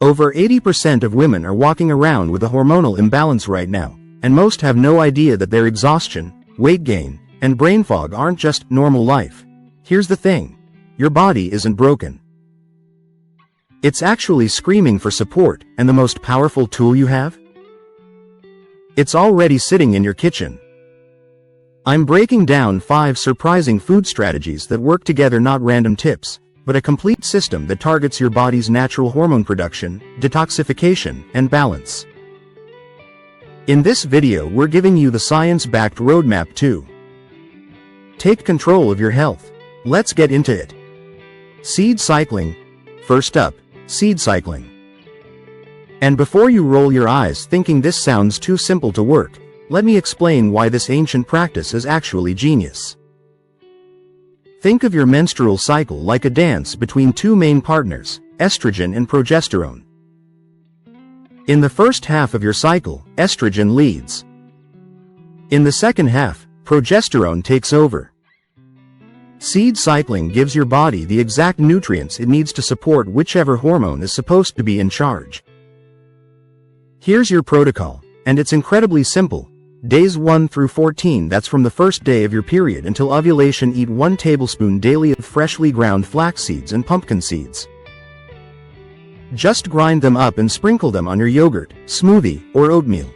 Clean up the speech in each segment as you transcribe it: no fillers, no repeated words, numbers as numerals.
Over 80% of women are walking around with a hormonal imbalance right now, and most have no idea that their exhaustion, weight gain, and brain fog aren't just normal life. Here's the thing. Your body isn't broken. It's actually screaming for support, and the most powerful tool you have? It's already sitting in your kitchen. I'm breaking down 5 surprising food strategies that work together, not random tips, but a complete system that targets your body's natural hormone production, detoxification, and balance. In this video, we're giving you the science-backed roadmap to take control of your health. Let's get into it. Seed cycling. First up, seed cycling. And before you roll your eyes thinking this sounds too simple to work, let me explain why this ancient practice is actually genius. Think of your menstrual cycle like a dance between 2 main partners, estrogen and progesterone. In the first half of your cycle, estrogen leads. In the second half, progesterone takes over. Seed cycling gives your body the exact nutrients it needs to support whichever hormone is supposed to be in charge. Here's your protocol, and it's incredibly simple. Days 1 through 14, that's from the first day of your period until ovulation, eat 1 tablespoon daily of freshly ground flax seeds and pumpkin seeds. Just grind them up and sprinkle them on your yogurt, smoothie, or oatmeal.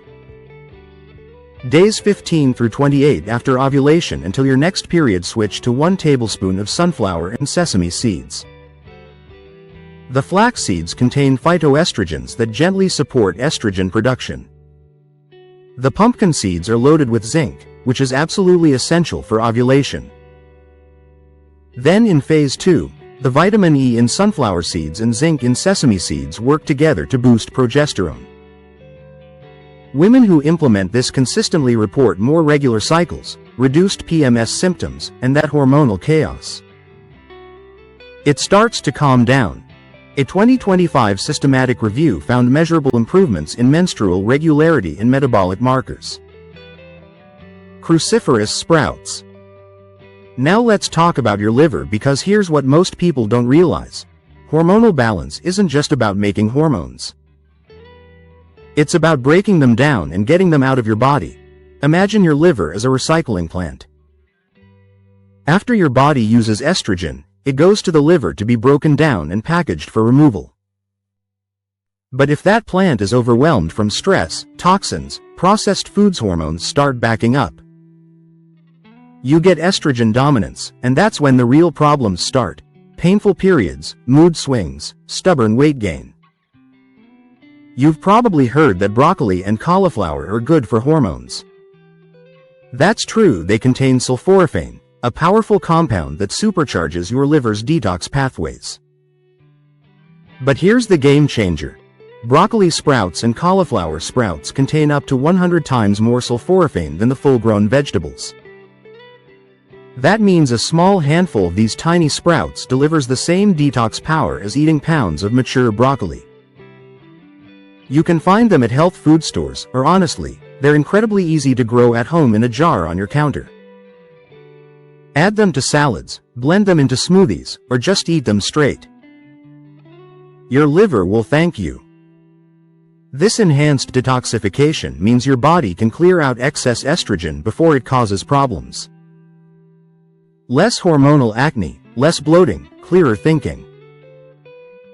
Days 15 through 28 after ovulation until your next period, switch to 1 tablespoon of sunflower and sesame seeds. The flax seeds contain phytoestrogens that gently support estrogen production. The pumpkin seeds are loaded with zinc, which is absolutely essential for ovulation. Then in phase 2, the vitamin E in sunflower seeds and zinc in sesame seeds work together to boost progesterone. Women who implement this consistently report more regular cycles, reduced PMS symptoms, and that hormonal chaos. It starts to calm down. A 2025 systematic review found measurable improvements in menstrual regularity and metabolic markers. Cruciferous sprouts. Now let's talk about your liver, because here's what most people don't realize. Hormonal balance isn't just about making hormones. It's about breaking them down and getting them out of your body. Imagine your liver as a recycling plant. After your body uses estrogen, it goes to the liver to be broken down and packaged for removal. But if that plant is overwhelmed from stress, toxins, processed foods, hormones start backing up. You get estrogen dominance, and that's when the real problems start. Painful periods, mood swings, stubborn weight gain. You've probably heard that broccoli and cauliflower are good for hormones. That's true, they contain sulforaphane, a powerful compound that supercharges your liver's detox pathways. But here's the game changer. Broccoli sprouts and cauliflower sprouts contain up to 100 times more sulforaphane than the full-grown vegetables. That means a small handful of these tiny sprouts delivers the same detox power as eating pounds of mature broccoli. You can find them at health food stores, or honestly, they're incredibly easy to grow at home in a jar on your counter. Add them to salads, blend them into smoothies, or just eat them straight. Your liver will thank you. This enhanced detoxification means your body can clear out excess estrogen before it causes problems. Less hormonal acne, less bloating, clearer thinking.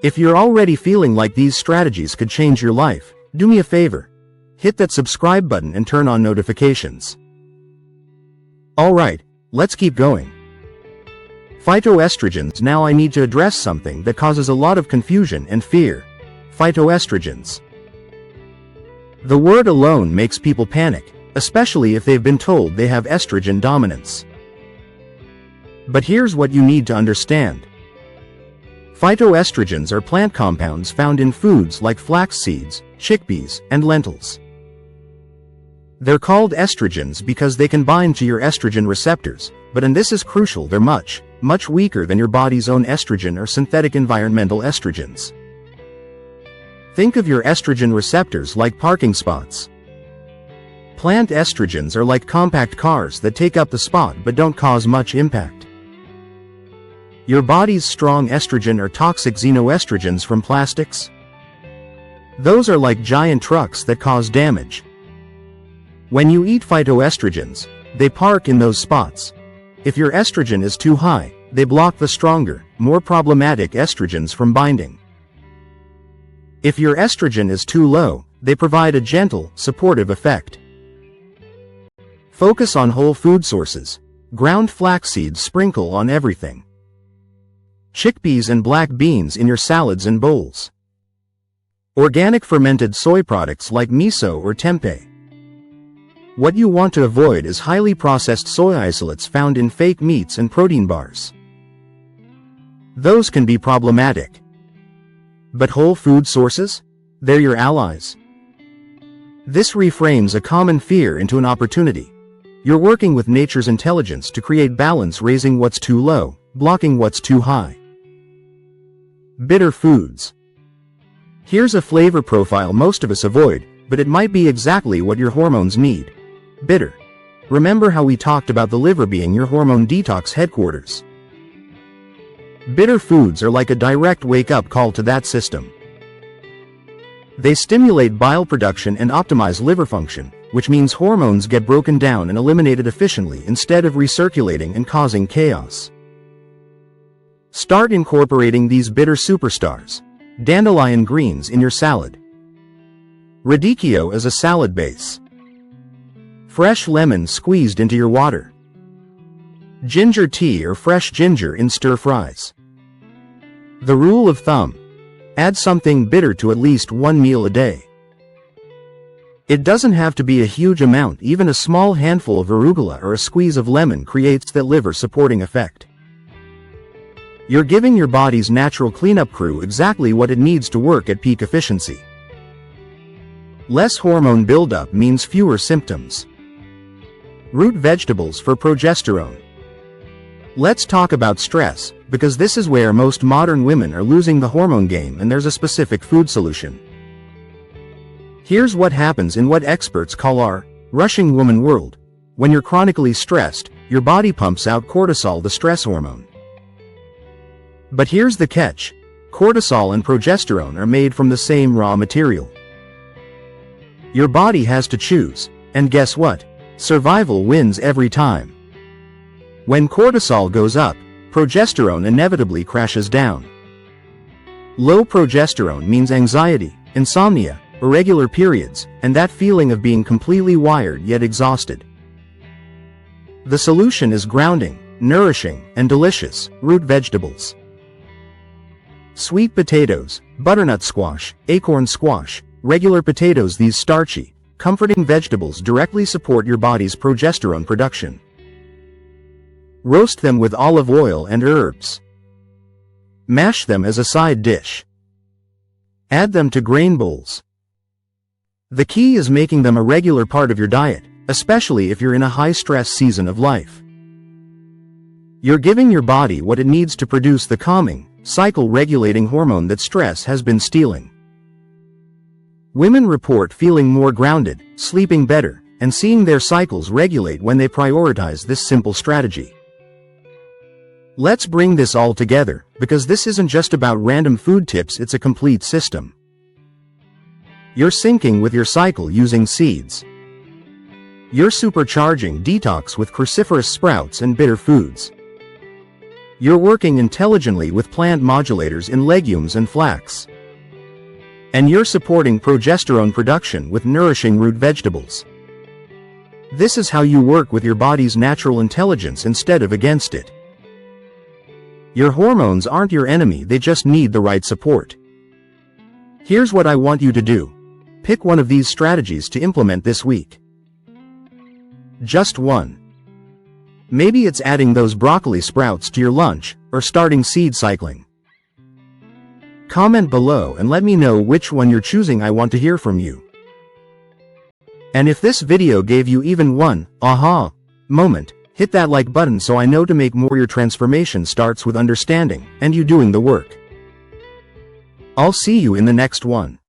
If you're already feeling like these strategies could change your life, do me a favor. Hit that subscribe button and turn on notifications. Alright, let's keep going. Phytoestrogens. Now I need to address something that causes a lot of confusion and fear. Phytoestrogens. The word alone makes people panic, especially if they've been told they have estrogen dominance. But here's what you need to understand. Phytoestrogens are plant compounds found in foods like flax seeds, chickpeas, and lentils. They're called estrogens because they can bind to your estrogen receptors, and this is crucial, they're much weaker than your body's own estrogen or synthetic environmental estrogens. Think of your estrogen receptors like parking spots. Plant estrogens are like compact cars that take up the spot but don't cause much impact. Your body's strong estrogen are toxic xenoestrogens from plastics, Those are like giant trucks that cause damage. When you eat phytoestrogens, they park in those spots. If your estrogen is too high, they block the stronger, more problematic estrogens from binding. If your estrogen is too low, they provide a gentle, supportive effect. Focus on whole food sources. Ground flax seeds sprinkle on everything. Chickpeas and black beans in your salads and bowls. Organic fermented soy products like miso or tempeh. What you want to avoid is highly processed soy isolates found in fake meats and protein bars. Those can be problematic. But whole food sources? They're your allies. This reframes a common fear into an opportunity. You're working with nature's intelligence to create balance, raising what's too low, blocking what's too high. Bitter foods. Here's a flavor profile most of us avoid, but it might be exactly what your hormones need. Bitter. Remember how we talked about the liver being your hormone detox headquarters? Bitter foods are like a direct wake-up call to that system. They stimulate bile production and optimize liver function, which means hormones get broken down and eliminated efficiently instead of recirculating and causing chaos. Start incorporating these bitter superstars. Dandelion greens in your salad. Radicchio as a salad base. Fresh lemon squeezed into your water. Ginger tea or fresh ginger in stir-fries. The rule of thumb. Add something bitter to at least one meal a day. It doesn't have to be a huge amount, even a small handful of arugula or a squeeze of lemon creates that liver-supporting effect. You're giving your body's natural cleanup crew exactly what it needs to work at peak efficiency. Less hormone buildup means fewer symptoms. Root vegetables for progesterone. Let's talk about stress, because this is where most modern women are losing the hormone game, and there's a specific food solution. Here's what happens in what experts call our rushing woman world. When you're chronically stressed, your body pumps out cortisol, the stress hormone. But here's the catch. Cortisol and progesterone are made from the same raw material. Your body has to choose, and guess what? Survival wins every time. When cortisol goes up, progesterone inevitably crashes down. Low progesterone means anxiety, insomnia, irregular periods, and that feeling of being completely wired yet exhausted. The solution is grounding, nourishing, and delicious root vegetables. Sweet potatoes, butternut squash, acorn squash, regular potatoes. These starchy, comforting vegetables directly support your body's progesterone production. Roast them with olive oil and herbs. Mash them as a side dish. Add them to grain bowls. The key is making them a regular part of your diet, especially if you're in a high-stress season of life. You're giving your body what it needs to produce the calming, cycle-regulating hormone that stress has been stealing. Women report feeling more grounded, sleeping better, and seeing their cycles regulate when they prioritize this simple strategy. Let's bring this all together, because this isn't just about random food tips, it's a complete system. You're syncing with your cycle using seeds. You're supercharging detox with cruciferous sprouts and bitter foods. You're working intelligently with plant modulators in legumes and flax. And you're supporting progesterone production with nourishing root vegetables. This is how you work with your body's natural intelligence instead of against it. Your hormones aren't your enemy, they just need the right support. Here's what I want you to do. Pick one of these strategies to implement this week. Just one. Maybe it's adding those broccoli sprouts to your lunch, or starting seed cycling. Comment below and let me know which one you're choosing. I want to hear from you. And if this video gave you even one aha moment, hit that like button so I know to make more. Your transformation starts with understanding, and you doing the work. I'll see you in the next one.